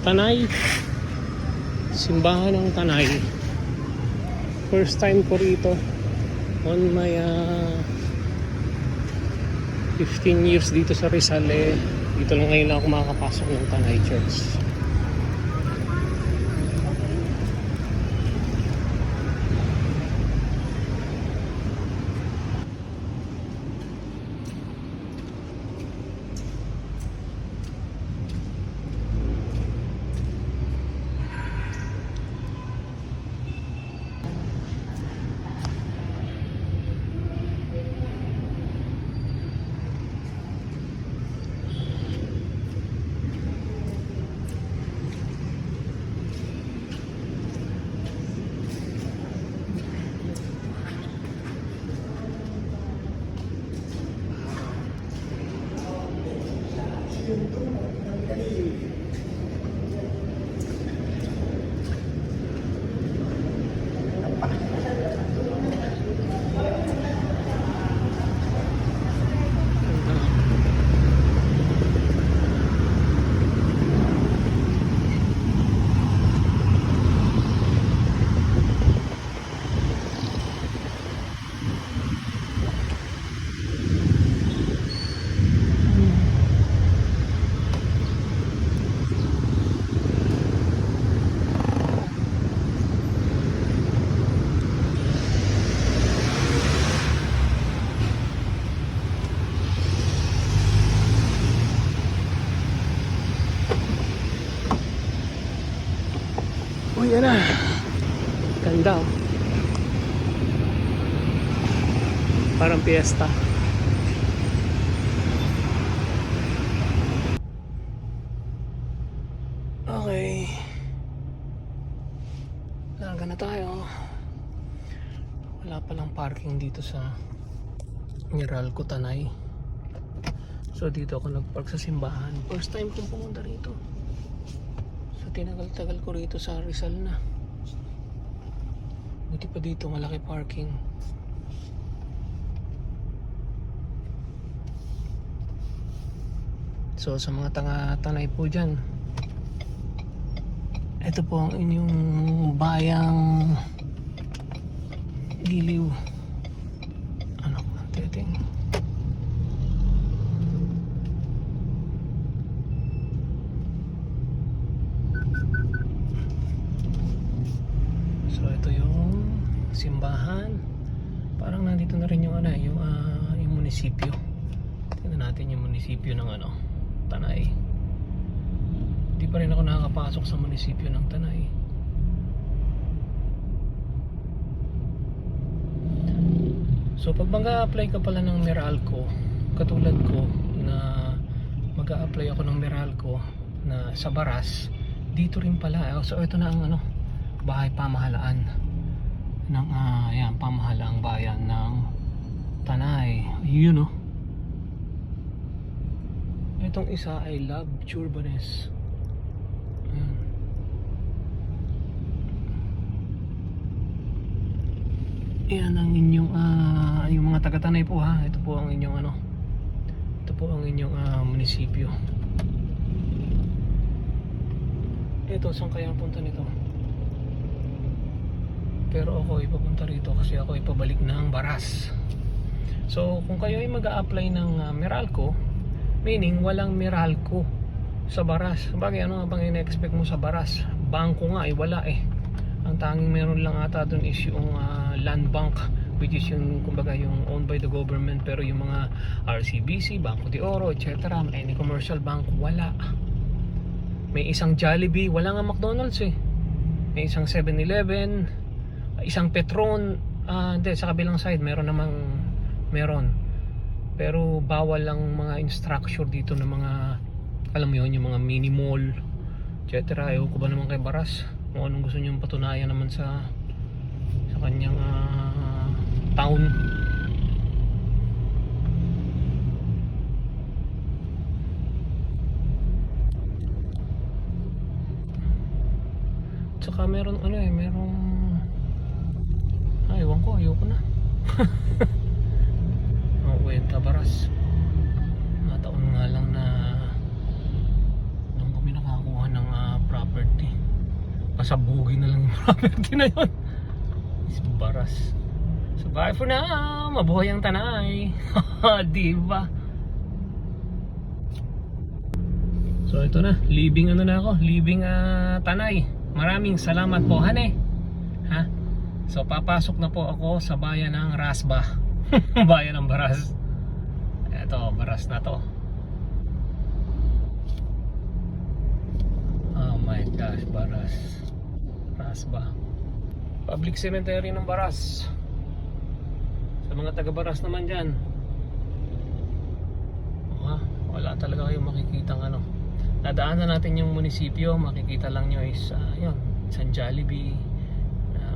Tanay. Simbahan ng Tanay. First time ko rito on my 15 years dito sa Rizal. Dito lang ngayon ako makakapasok ng Tanay Church. Uy, yan na. Ganda, oh. Parang piyesta. Okay. Larga na tayo. Wala palang parking dito sa Meralco, Tanay. So dito ako nagpark sa simbahan. First time kong pumunta rito. Tinagal-tagal ko rito sa Rizal na. Buti pa dito malaki parking. So sa mga Tanay po dyan, ito po ang inyong bayang Giliw. Ano po ang titing? So ito yung simbahan. Parang nandito na rin yung yung munisipyo. Tingnan natin yung munisipyo ng Tanay. Hindi pa rin ako nakakapasok sa munisipyo ng Tanay. So pag mag-a-apply ka pala ng Meralco, katulad ko na mag-a-apply ako ng Meralco na sa Baras, dito rin pala. So ito na ang bahay pamahalaan ng yan, pamahalaang bayan ng Tanay. Yun, itong isa ay Love Churbanes. Yan ang inyong yung mga taga-Tanay po, ha. Ito po ang inyong ito po ang inyong munisipyo. Ito, saan kaya ang punta nito? Pero ako ipapunta rito kasi ako ipabalik ng Baras. So kung kayo ay mag-a-apply ng Meralco, meaning walang Meralco sa Baras. Bagay, ano nga bang ina-expect mo sa Baras? Bangko nga wala Ang tanging meron lang ata doon is yung land bank, which is yung kumbaga yung owned by the government. Pero yung mga RCBC, Banco de Oro, etc., any commercial bank, wala. May isang Jollibee, wala nga McDonald's May isang 7-Eleven, isang Petron, hindi, sa kabilang side meron pero bawal lang mga structure dito ng mga, alam mo yun, yung mga mini mall, etc. Ewan ko ba naman kay Baras kung anong gusto niyong patunayan naman sa kanyang town. Tsaka meron ewan ko, ayoko na. Wenta Baras. Nataon nga lang na nung kami nakakuha ng pasabugin na lang yung property na yun. Is baras. So bye for now. Mabuhay ang Tanay. Diba? So ito na, leaving ano na ako, leaving Tanay. Maraming salamat po, Hane. Ha? So papasok na po ako sa bayan ng Rasba. Bayan ng Baras. Ito, Baras na to. Oh my gosh, Baras. Rasba. Public cemetery ng Baras. Sa mga taga Baras naman dyan, wala talaga kayong makikitang ano. Nadaanan natin yung munisipyo, makikita lang nyo is yun, isang Jollibee,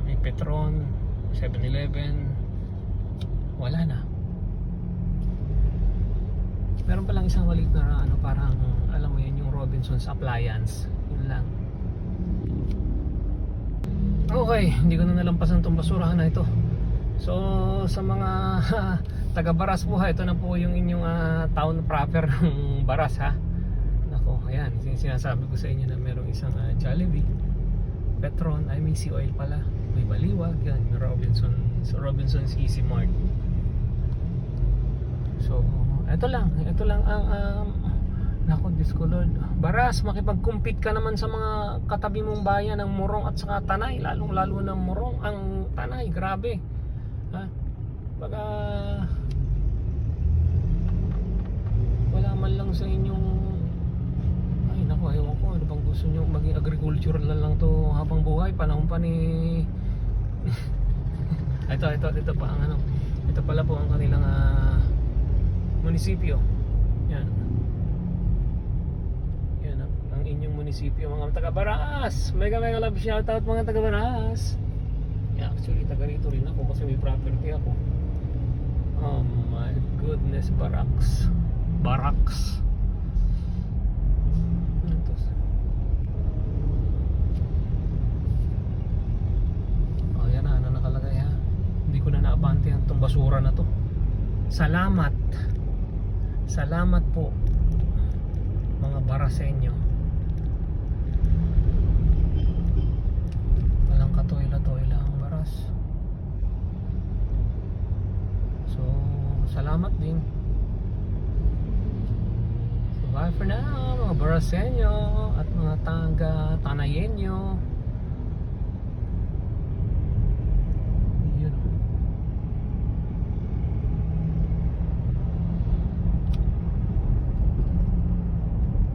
may Petron, 7-Eleven, wala na. Meron pa lang isang maliit na ano, parang alam mo yun, yung Robinson's Appliance, yun lang. Okay, hindi ko na nalampasan itong basurahan na ito. So sa mga taga Baras po, ito na po yung inyong town proper ng Baras, ha. Nako, ayan, sinasabi ko sa inyo na merong isang Jollibee, Petron, I mean Sea Oil pala, may Baliwag, yan, may Robinson's Easy Mart. So ito lang ang nako, Diyos ko Lord, Baras, makipag-compete ka naman sa mga katabi mong bayan ng Morong at saka Tanay, lalong lalo ng Morong. Ang Tanay, grabe, ha? Baga wala man lang sa inyong, ay naku, ayaw ko, ano bang gusto nyo, maging agricultural na lang to habang buhay, panahon pa ni ito pa ang ano, ito pala po ang kanilang munisipyo. Yan ang inyong munisipyo, mga taga Baras. Mega love shoutout mga taga Baras. Yeah, actually taga rito rin ako kasi may property ako. Oh my goodness, Barracks. Oh, yan na, ano nakalagay, ha. Hindi ko na naabantihan tong basura na to. Salamat po mga Barasenyo. Walang katoila-toila ang Baras. So salamat din. So bye for now mga Barasenyo at mga taga Tanayenyo.